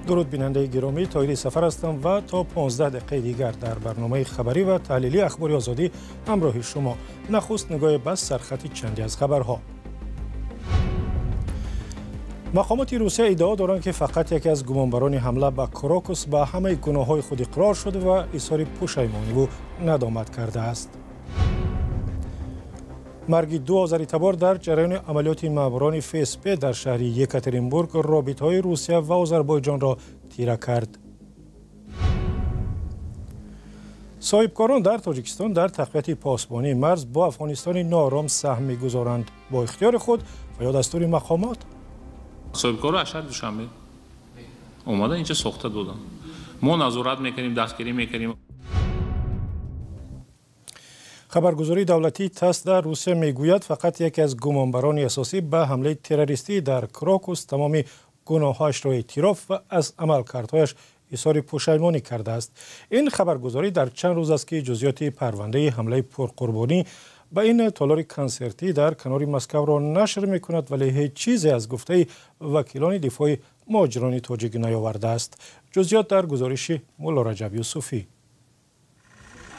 درود بیننده گرامی، طاهری سفر هستم و تا 15 دقیقه دیگر در برنامه خبری و تحلیلی اخبار آزادی همراه شما. نخست نگاه بس سرخط چندی از خبرها. مقامات روسیه ادعا دارند که فقط یکی از گمانبران حمله به کراکوس به همه گناه‌های خود اقرار شده و اظهار پشیمانی و ندامت کرده است. مرگ 2 آذری‌تبار در جریان عملیات ماموران FSB در شهر یکاترینبورگ رابطه‌های روسیه و آذربایجان را تیره کرد. صاحبکاران در تاجیکستان در تقویت پاسبانی مرز با افغانستان ناآرام سهم می‌گذارند. با اختیار خود و یا دستور مقامات؟ صاحبکارا اشهر دوشنبه اومدن اینجا ساخته دادن. ما نظارت میکنیم، دستگیری میکنیم. خبرگزاری دولتی تاس در روسیه میگوید فقط یکی از گمانبران اساسی به حمله تروریستی در کراکوس تمام گناهاش را اعتراف و از عملکردهایش اظهار پشیمانی کرده است. این خبرگزاری در چند روز است که جزئیات پرونده حمله پرقربانی به این تالار کنسرتی در کنار مسکو را نشر میکند، ولی هیچ چیزی از گفته وکیلان دفاع مهاجران تاجیک نیاورده است. جزئیات در گزارش مولا رجب یوسفی.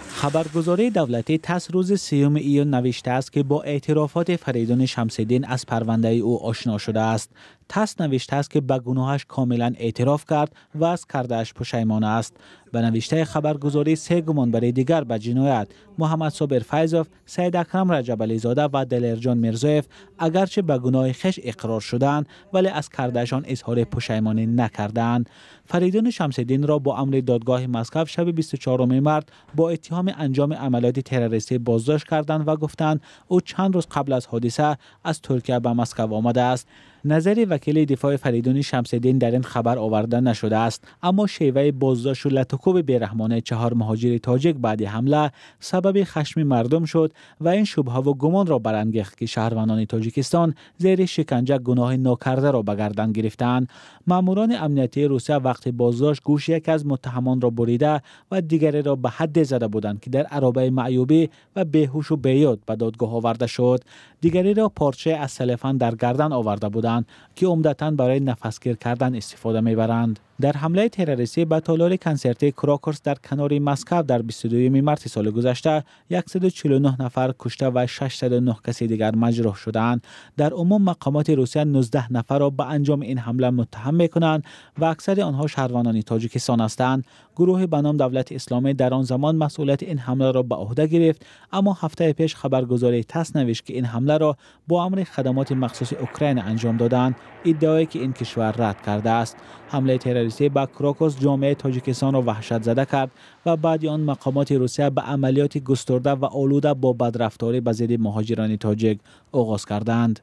خبرگزاری دولتی تاس روز 3 ایون نوشته است که با اعترافات فریدون شمس‌الدین از پرونده او آشنا شده است. تاس نوشته است که به گناهش کاملا اعتراف کرد و از کرده‌اش پشیمان است. به نوشته خبرگزاری 3 گمانبر دیگر به جنایت محمد صابر فیضوف، سید اکرم رجب‌علی زاده و دلیرجان میرزایف اگرچه به گناه خویش اقرار شدند ولی از کرده‌شان اظهار پشیمانی نکردند. فریدون شمس‌الدین را با امر دادگاه مسکو شب 24 مارس با اتهام انجام عملیات تروریستی بازداشت کردند و گفتند او چند روز قبل از حادثه از ترکیه به مسکو آمده است. نظر وکیل دفاع فریدون شمس‌الدین در این خبر آورده نشده است، اما شیوه بازداشت و لطکوب بیرحمانه 4 مهاجر تاجیک بعد حمله سبب خشم مردم شد و این شبهه و گمان را برانگیخت که شهروندان تاجیکستان زیر شکنجه گناه ناکرده را به گردن گرفتند. ماموران امنیتی روسیه وقتی بازداشت گوش یک از متهمان را بریده و دیگری را به حد زده بودند که در عرابه معیوبی و بیهوش و بیاد به دادگاه آورده شد. دیگری را پارچه از سلفان در گردن آورده بودند که عمدتاً برای نفسگیر کردن استفاده میبرند. در حمله تروریستی به تالار کنسرتی کراکوس در کنار مسکو در 22 مارس سال گذشته 149 نفر کشته و 609 کسی دیگر مجروح شدند. در عموم مقامات روسیه 19 نفر را به انجام این حمله متهم میکنند و اکثر آنها شهروندان تاجیکستان هستند. گروه به نام دولت اسلامی در آن زمان مسئولیت این حمله را به عهده گرفت، اما هفته پیش خبرگزاری تاس نوشت که این حمله را با امر خدمات مخصوص اوکراین انجام دادند، ادعایی که این کشور رد کرده است. حمله تروریستی به کراکوس جامعه تاجیکستان را وحشت زده کرد و بعد آن مقامات روسیه به عملیات گسترده و آلوده با بدرفتاری به ضد مهاجران تاجیک آغاز کردند.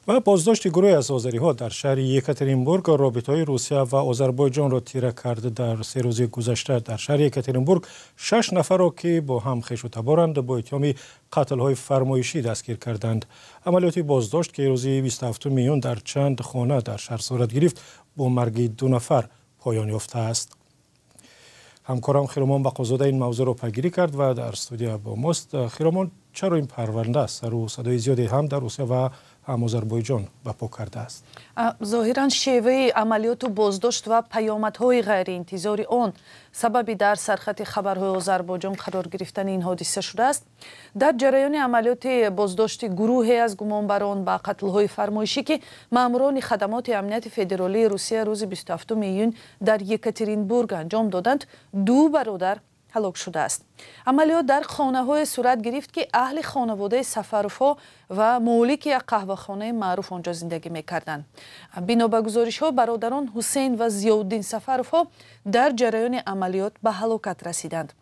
و بازداشت گروه از آذری‌ها در شهر یکاترینبورگ رابطه‌های روسیه و آذربایجان را تیره کرده. در 3 روز گذشته در شهر یکاترینبورگ 6 نفر را که با هم خویش و تبارند با اتهام قتل‌های فرمایشی دستگیر کردند. عملیات بازداشت که روز 27 میون در چند خانه در شهر صورت گرفت با مرگ 2 نفر پایان یافته است. همکارم خیرامان بقازاده این موضوع را پیگیری کرد و در استودیو با ماست. خیرامان، چرا این پرونده سر و صدای زیادی هم در روسیه و هم آذربایجان بپا کرده است؟ ظاهراً شیوه عملیات و بازداشت و پیامدهای غیر انتظاری آن سببی در سرخط خبرهای آذربایجان قرار گرفتن این حادثه شده است. در جریان عملیات بازداشت گروهی از گمانبران به قتل‌های فرمایشی که ماموران خدمات امنیت فدرالی روسیه روز 27 میون در یکاترینبورگ انجام دادند، 2 برادر هلاک شده است. عملیات در خانه‌های صورت گرفت که اهل خانواده سفروف‌ها و مالک یک قهوه‌خانه معروف آنجا زندگی می‌کردند. بنا به گزارش‌ها برادران حسین و ضیاءالدین سفروف‌ها در جریان عملیات به هلاکت رسیدند.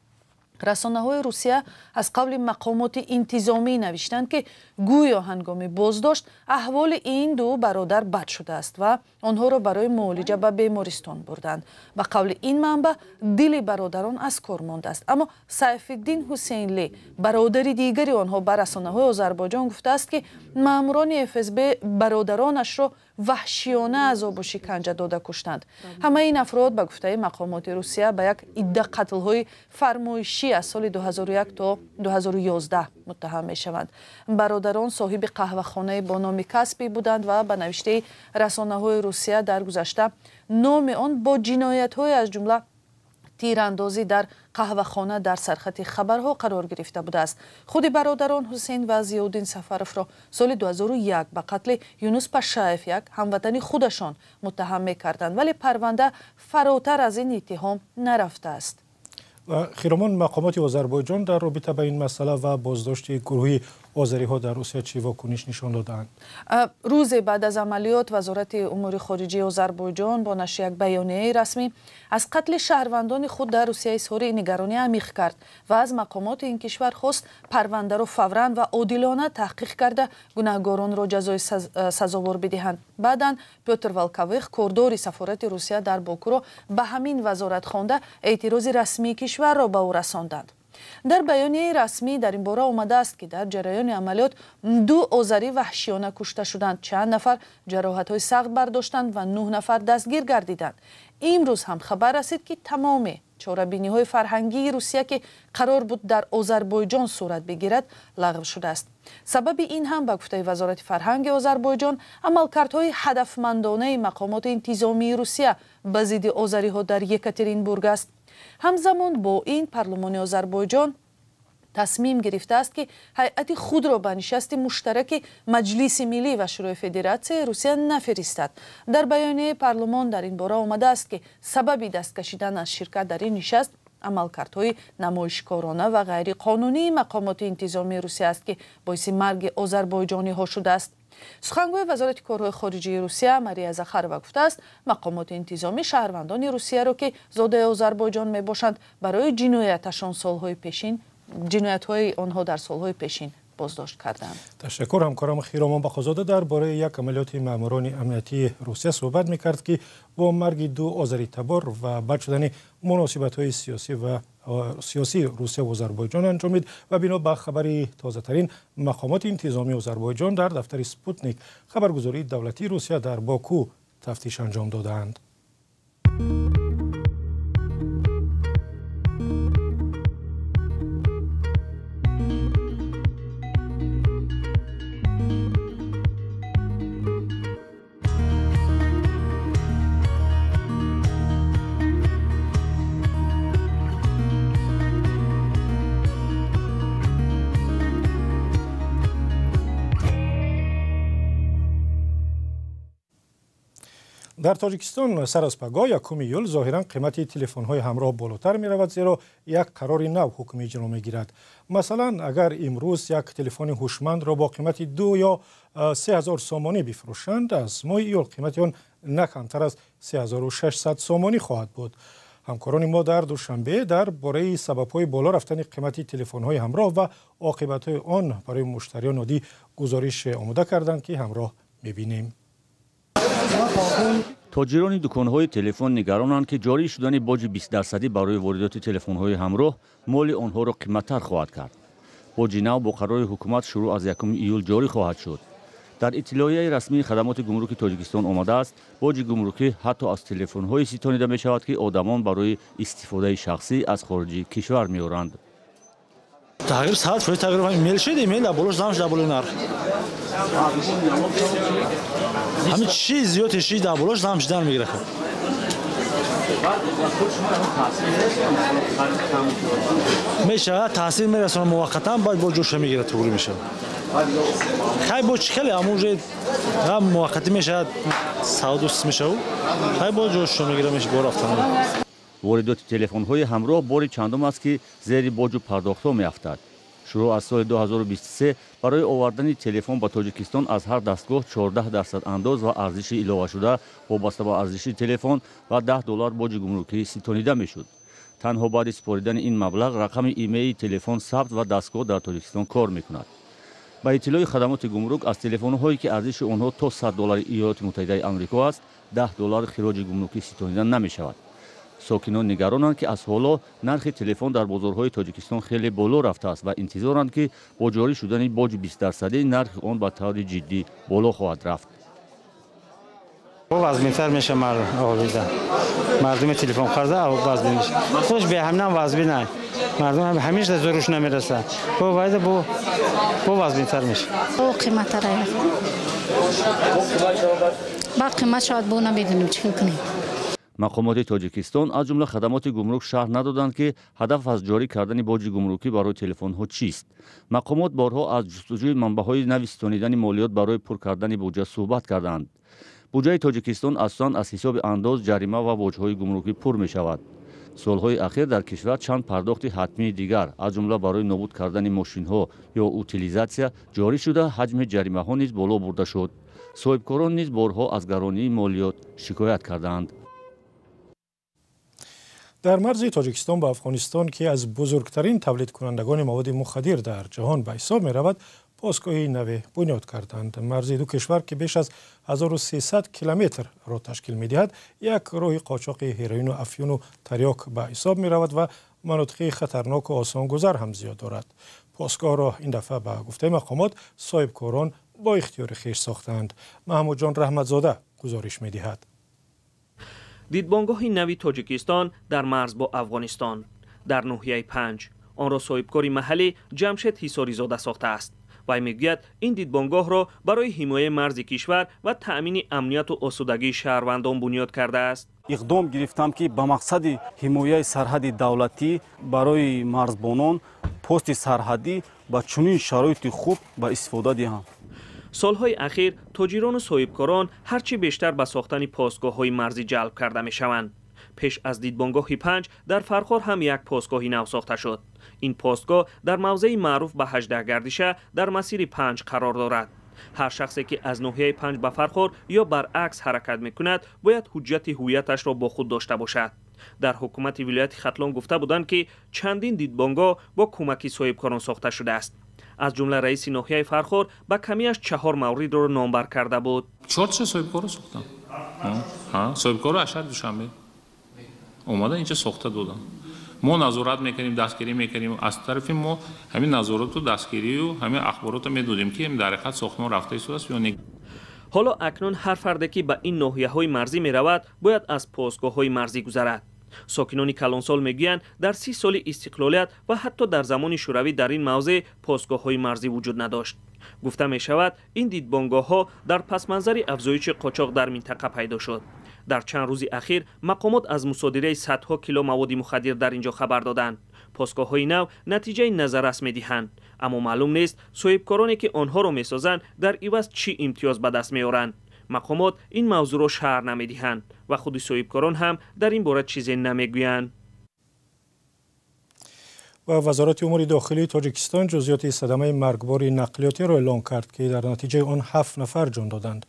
رسانه‌های روسیه از قبل مقامات انتظامی نوشتند که گویا هنگام بازداشت احوال این 2 برادر بد شده است و آنها را برای معالجه به بیمارستان بردند. به قول این منبع دل برادران از کار مانده است، اما سیف‌الدین حسینلی برادر دیگری آنها به رسانه‌های آذربایجان گفته است که ماموران FSB برادرانش را وحشیانه عذاب و شکنجه داده کشتند. همه این افراد به گفته مقامات روسیه به یک عده قتل‌های فرمایشی فروشی از سال 2001 تا 2011 متهم می شوند. برادران صاحب قهوه‌خانه با نام کسبی بودند و به نوشته رسانه‌های روسیه در گذشته نام آن با جنایت‌های از جمله تیراندازی در قهوه‌خانه در سرخط خبرها قرار گرفته بوده است. خود برادران حسین و ضیاءالدین سفرов را سال 2001 به قتل یونس پاشاєв یک هموطن خودشان متهم می‌کردند، ولی پرونده فراتر از این اتهام نرفته است. خیرامان، مقامات آذربایجان در رابطه با این مسئله و بازداشت گروهی آذری‌ها در روسیه چه واکنش نشان دادند؟ روز بعد از عملیات وزارت امور خارجه آذربایجان با نشر یک بیانیه رسمی از قتل شهروندان خود در روسیه اظهار نگرانی عمیق کرد و از مقامات این کشور خواست پرونده را فوراً و عادلانه تحقیق کرده گناهکاران را جزای سزاوار بدهند. بعداً پیوتر والکویخ، کاردار سفارت روسیه در باکو را به همین وزارت خوانده اعتراض رسمی کشور را به او رساندند. در بیانیه رسمی در این باره آمده است که در جریان عملیات 2 آذری وحشیانه کشته شدند، چند نفر جراحت‌های سخت برداشتند و 9 نفر دستگیر گردیدند. امروز هم خبر رسید که تمام چاره‌بینی‌های فرهنگی روسیه که قرار بود در آذربایجان صورت بگیرد لغو شده است. سبب این هم به گفته وزارت فرهنگ آذربایجان عملکردهای هدفمندانه مقامات انتظامی روسیه به ضد آذری‌ها در یکاترینبورگ است. همزمان با این پارلمان آذربایجان تصمیم گرفته است که هیئت خود را به نشست مشترک مجلس ملی و شورای فدراسیون روسیه نفرستد. در بیانیه پارلمان در این باره آمده است که سبب دست کشیدن از شرکت در این نشست عملکردهای نمایشکارانه و غیر قانونی مقامات انتظامی روسیه است که باعث مرگ آذربایجانی ها شده است. سخنگوی وزارت کارهای خارجه روسیه ماریا زاخارова گفته است مقامات انتظامی شهروندان روسیه را که زاده آذربایجان می باشند برای جنایت‌های آنها در سالهای پیشین بازداشت کردند. تشکر. همکارم خیرامان بخازاده درباره یک عملیات ماموران امنیتی روسیه صحبت می‌کرد که با مرگ 2 آذری تبار و بد شدن مناسبت‌های سیاسی روسیه و آذربایجان انجامید و بنا به خبری تازه‌ترین مقامات انتظامی آذربایجان در دفتر سپوتنیک خبرگزاری دولتی روسیه در باکو تفتیش انجام دادند. در تاجیکستان سر از پگاه 1 ایول ظاهرا قیمت تلفن‌های همراه بالاتر می‌رود، زیرا یک قرار نو حکم اجرا می‌گیرد. مثلا اگر امروز یک تلفن هوشمند را با قیمت 2 یا 3000 سومانی بفروشند، از ماه ایول قیمت آن نه کمتر از 3600 سومانی خواهد بود. همکاران ما در دوشنبه درباره سبب‌های بالا رفتن قیمت تلفن‌های همراه و عاقبت‌های آن برای مشتریان عادی گزارش آماده کردند که همراه می‌بینیم. تاجران دکان‌های تلفن نگرانند که جاری شدن باج 20% برای واردات تلفن‌های همراه مال آنها را قیمت‌تر خواهد کرد. باج نو با قرار حکومت شروع از 1 ایول جاری خواهد شد. در اطلاعیه رسمی خدمات گمرک تاجیکستان آمده است باج گمرکی حتی از تلفن‌های ستانیده می‌شود که آدمان برای استفاده شخصی از خارج کشور می‌آورند. تغییر ساعت شده، تغییر ایمیل شد، ایمیل دبولش زمش دبول نرخ. همین چیز زیادی دبولش زمش در میگیره. میشه تاثیر میرسونه موقتا باید با جوش میگیره طوری میشه. خیلی با چکلی همونجا هم موقتی میشه سعودوس میشه و خیلی با جوش میگیره میشه بار افتادن. واردات تلفن‌های همراه بار چندم است که زیر باج پرداخت‌ها می‌افتد. شروع از سال 2023 برای آوردن تلفن به تاجیکستان از هر دستگاه 14% انداز و ارزش اضافه شده وابسته به ارزش تلفن و $10 باج گمرکی ستانیده می‌شد. تنها بعد سپاریدن این مبلغ رقم ایمیل تلفن ثبت و دستگاه در تاجیکستان کار می‌کند. با اطلاع خدمات گمرک از تلفن‌هایی که ارزش آنها تا $100 ایالات متحده آمریکا است، $10 خراج گمرکی ستانیده نمی‌شود. ساکنان نگرانند که از حالا نرخ تلفن در بازارهای تاجیکستان خیلی بالا رفته است و انتظارند که با جاری شدن باج 20% نرخ آن به طور جدی بالا خواهد رفت. وزن‌تر میشه مردم تلفن خرده وزن میشه. خودش به همین وزن نه. مردم همیشه زورش نمیرسه باید با وزن‌تر میشه او قیمت را با قیمت شاید بو نمیدونیم چیکار کنیم. مقامات تاجیکستان از جمله خدمات گمرک شرح ندادند که هدف از جاری کردن باج گمرکی برای تلفن‌ها چیست. مقامات بارها از جستجوی منبع‌های نوی ستانیدن مالیات برای پر کردن بودجه صحبت کردند. بودجه تاجیکستان اساساً از حساب انداز، جریمه و باج‌های گمرکی پر می‌شود. سالهای اخیر در کشور چند پرداخت حتمی دیگر از جمله برای نابود کردن ماشین‌ها یا اوتیلیزاسیا جاری شده، حجم جریمه‌ها نیز بالا برده شد. صاحبکاران نیز بارها از گرانی مالیات شکایت کردند. در مرز تاجیکستان با افغانستان که از بزرگترین تولید کنندگان مواد مخدر در جهان به حساب می رود، پاسگاهی نو بنیاد کردند. مرز دو کشور که بیش از 1300 کیلومتر را تشکیل می دهد، یک راه قاچاق هروئین و افیون و تریاک به حساب می رود و مناطق خطرناک و آسان گذر هم زیاد دارد. پاسگاه را این دفعه به گفته مقامات صاحبکاران با اختیار خویش ساختند. محمود جان رحمتزاده گزارش می دهد. دیدبانگاه نوی تاجیکستان در مرز با افغانستان در ناحیه 5 آن را صاحبکاری محلی جمشید حصاری زاده ساخته است. وی میگوید این دیدبانگاه را برای حمایت مرز کشور و تأمین امنیت و آسودگی شهروندان بنیاد کرده است. اقدام گرفتم که به مقصد حمایت سرحد دولتی برای مرزبانان پست سرحدی با چنین شرایط خوب به استفاده دهم. سالهای اخیر تاجران و صاحبکاران هرچی بیشتر به ساختن پاسگاه‌های مرزی جلب کرده می‌شوند. پیش از دیدبانگاه 5 در فرخار هم یک پاسگاهی نو ساخته شد. این پاسگاه در موضع معروف به 18 گردشه در مسیر 5 قرار دارد. هر شخصی که از ناحیه 5 به فرخار یا برعکس حرکت می‌کند باید حجت هویتش را با خود داشته باشد. در حکومت ولایت ختلان گفته بودند که چندین دیدبانگاه با کمک صاحبکاران ساخته شده است. از جمله رئیس ناحیه فرخار با کمیش 4 مورد را نامبر کرده بود. 4 صاحبکار ساختم. صاحبکار اشد دوشنبه اومدن اینجا ساخته دادن. ما نظارت میکنیم، دستگیری میکنیم. از طرف ما همین نظارت و دستگیری و همین اخبارات رو میدادیم که در حقیقت ساختمان رفته شده است یا نه. حالا اکنون هر فردی که به این ناحیه‌های مرزی میرود باید از پاسگاه‌های مرزی گذرد. ساکنان کلانسال میگویند در 30 سال استقلالیت و حتی در زمان شوروی در این موضع پاسگاه‌های مرزی وجود نداشت. گفته می شود این دیدبانگاه‌ها در پس منظر افزایش قاچاق در منطقه پیدا شد. در چند روز اخیر مقامات از مصادره صدها کیلو مواد مخدر در اینجا خبر دادند. پاسگاه‌های نو نتیجه نظررس می‌دهند، اما معلوم نیست صاحبکارانی که آنها را می‌سازند در عوض چی امتیاز به دست می‌آورند. مقامات این موضوع را شرح نمی‌دهند و خود صاحبکاران هم در این باره چیزی نمی‌گویند. و وزارت امور داخلی تاجیکستان جزئیات صدمه مرگبار نقلیاتی را اعلام کرد که در نتیجه آن 7 نفر جان دادند.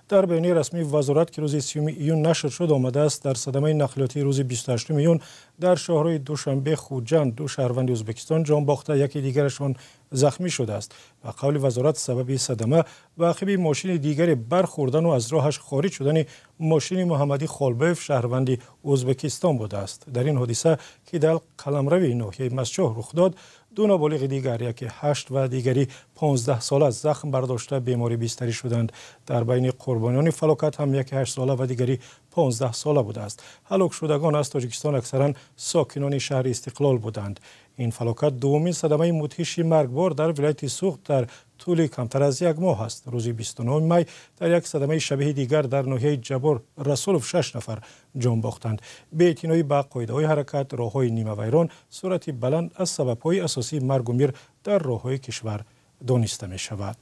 در بیانیه رسمی وزارت که روز 30 ایون نشر شد آمده است در صدمه نقلیاتی روز 28 ایون در شهرهای دوشنبه خوجند 2 شهروند ازبکستان جان باخته، یکی دیگرشان زخمی شده است و قول وزارت سبب صدمه و عقب ماشین دیگری برخوردن و از راهش خارج شدن ماشین محمدی خالبیف شهروند ازبکستان بوده است. در این حادثه که در قلمرو ناحیه مسجح رخ داد، 2 نابالغ دیگر، یکی 8 و دیگری 15 ساله زخم برداشته بیماری بستری شدند. در بین قربانیان فلاکت هم یکی 8 ساله و دیگری 15 ساله بوده است. هلاک شدگان از تاجیکستان اکثرا ساکنان شهر استقلال بودند. این فلاکت دومین صدمه مدهش مرگبار در ولایت سوخت در طول کمتر از یک ماه است. روز 29 می در یک صدمه شبیه دیگر در ناحیه جبر رسولف 6 نفر جان باختند. بی اعتنایی به قاعده‌های حرکت، راه‌های نیمه ویران، سرعت بلند از سبب‌های اساسی مرگ و میر در راه‌های کشور دانسته می شود.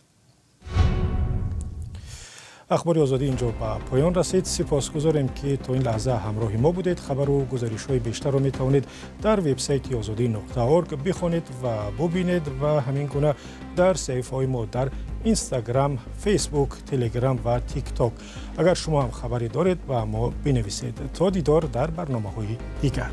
اخبار آزادی اینجا به پایان رسید. سپاسگزاریم که تا این لحظه همراه ما بودید. خبر و گزارش‌های بیشتر را می توانید در وبسایت azadi.org بخوانید و ببینید و همین گونه در صفحه‌های ما در اینستاگرام، فیسبوک، تلگرام و تیک تاک. اگر شما هم خبری دارید با ما بنویسید. تا دیدار در برنامه‌های دیگر.